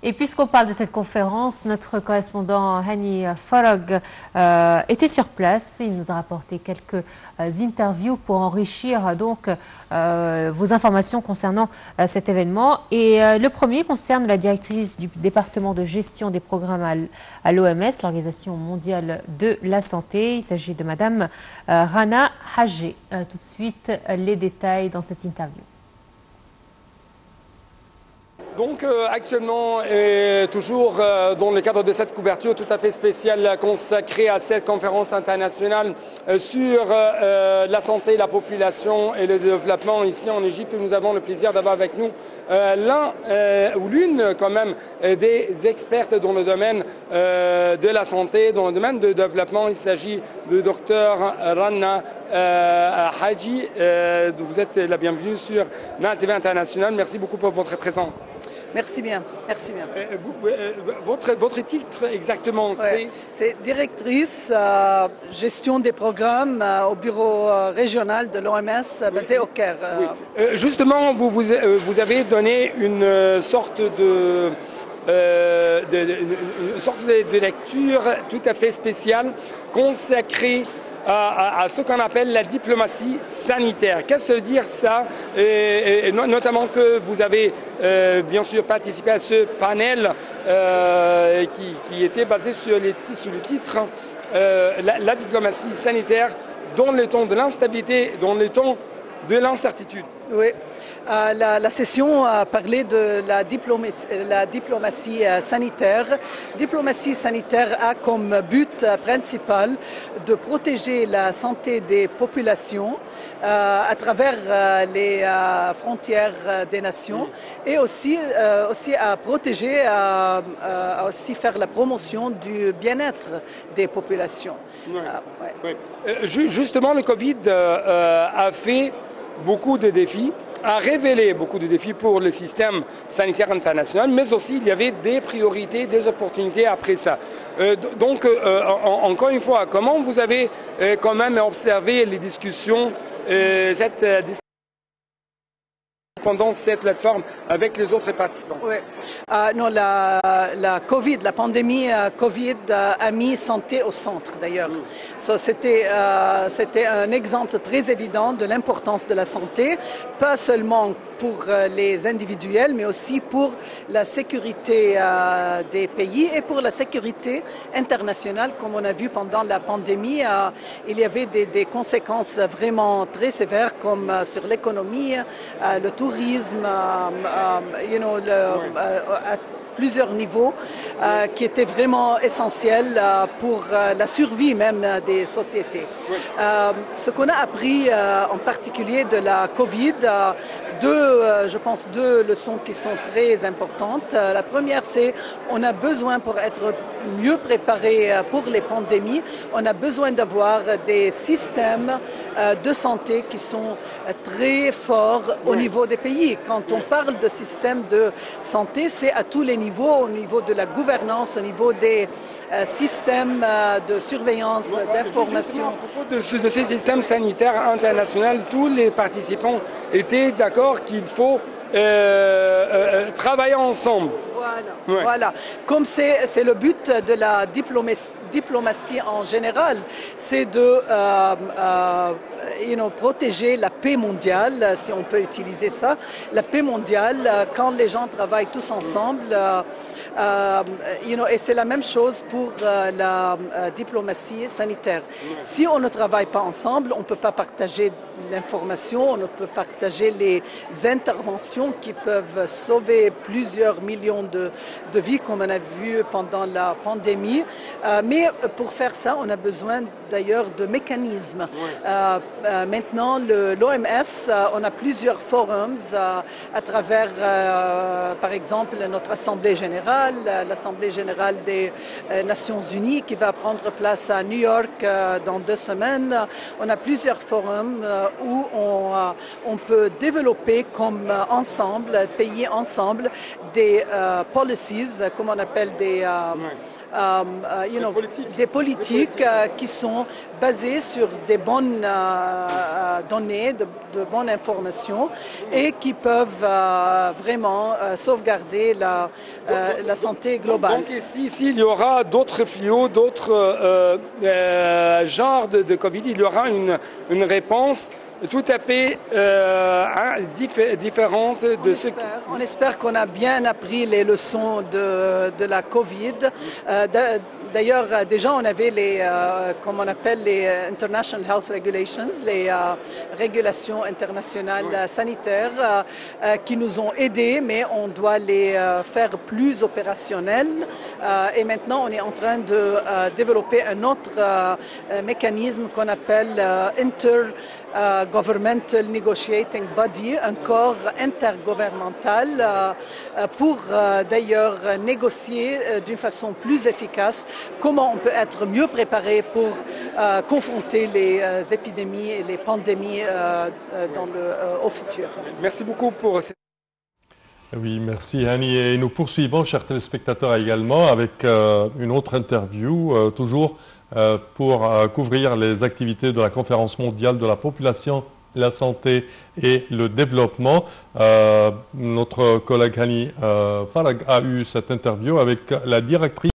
Et puisqu'on parle de cette conférence, notre correspondant Hani Farag était sur place. Il nous a rapporté quelques interviews pour enrichir donc vos informations concernant cet événement. Et le premier concerne la directrice du département de gestion des programmes à l'OMS, l'Organisation mondiale de la santé. Il s'agit de Madame Rana Hajé. Tout de suite, les détails dans cette interview. Donc actuellement, toujours dans le cadre de cette couverture tout à fait spéciale consacrée à cette conférence internationale sur la santé, la population et le développement ici en Égypte, nous avons le plaisir d'avoir avec nous l'un ou l'une quand même des expertes dans le domaine de la santé, dans le domaine de développement. Il s'agit de Dr Rana Hajé. Vous êtes la bienvenue sur Nile TV International. Merci beaucoup pour votre présence. Merci bien, merci bien. Votre titre exactement, c'est directrice gestion des programmes au bureau régional de l'OMS basé au Caire. Justement, vous avez donné une sorte de lecture tout à fait spéciale consacrée à ce qu'on appelle la diplomatie sanitaire. Qu'est-ce que veut dire ça? Et notamment que vous avez bien sûr participé à ce panel qui était basé sur le titre la diplomatie sanitaire dans le temps de l'instabilité, dans le temps de l'incertitude. Oui, la session a parlé de la diplomatie sanitaire. Diplomatie sanitaire a comme but principal de protéger la santé des populations à travers les frontières des nations et aussi à protéger, aussi faire la promotion du bien-être des populations. Justement, le Covid a fait beaucoup de défis, a révélé beaucoup de défis pour le système sanitaire international, mais aussi il y avait des priorités, des opportunités après ça. Donc, encore une fois, comment vous avez quand même observé les discussions, cette discussion pendant cette plateforme avec les autres participants? Oui. Non, la pandémie Covid a mis santé au centre d'ailleurs. C'était un exemple très évident de l'importance de la santé, pas seulement pour les individuels, mais aussi pour la sécurité des pays et pour la sécurité internationale. Comme on a vu pendant la pandémie, il y avait des conséquences vraiment très sévères comme sur l'économie, le tourisme, à plusieurs niveaux qui étaient vraiment essentiels pour la survie même des sociétés. Ce qu'on a appris en particulier de la Covid, je pense deux leçons qui sont très importantes. La première, c'est on a besoin pour être mieux préparé pour les pandémies, on a besoin d'avoir des systèmes de santé qui sont très forts au niveau des pays. Quand on parle de système de santé, c'est à tous les niveaux, au niveau de la gouvernance, au niveau des systèmes de surveillance, d'information. À propos de ces systèmes sanitaires internationaux, tous les participants étaient d'accord qu'il faut travailler ensemble. Voilà. Comme c'est le but de la diplomatie en général, c'est de protéger la paix mondiale, si on peut utiliser ça. La paix mondiale, quand les gens travaillent tous ensemble, et c'est la même chose pour la diplomatie sanitaire. Si on ne travaille pas ensemble, on ne peut pas partager l'information, on ne peut partager les interventions qui peuvent sauver plusieurs millions de vies, comme on a vu pendant la pandémie. Mais pour faire ça, on a besoin d'ailleurs de mécanismes. Maintenant, l'OMS, on a plusieurs forums à travers, par exemple, notre Assemblée générale, l'Assemblée générale des Nations Unies qui va prendre place à New York dans 2 semaines. On a plusieurs forums où on peut développer comme ensemble, pays ensemble, des policies, comme on appelle des politiques qui sont basées sur des bonnes données, de bonnes informations et qui peuvent vraiment sauvegarder la santé globale. Donc ici, il y aura d'autres fléaux, d'autres genres de Covid, il y aura une réponse tout à fait différente de ce qui... On espère qu'on a bien appris les leçons de la Covid. D'ailleurs, déjà, on avait comme on appelle les International Health Regulations, les régulations internationales sanitaires qui nous ont aidés, mais on doit les faire plus opérationnelles. Et maintenant, on est en train de développer un autre mécanisme qu'on appelle Intergovernmental Negotiating Body, un corps intergouvernemental pour d'ailleurs négocier d'une façon plus efficace comment on peut être mieux préparé pour confronter les épidémies et les pandémies au futur. Merci beaucoup pour cette... Oui, merci Hani. Et nous poursuivons, chers téléspectateurs, également avec une autre interview, toujours pour couvrir les activités de la Conférence mondiale de la population, la santé et le développement. Notre collègue Hani Farag a eu cette interview avec la directrice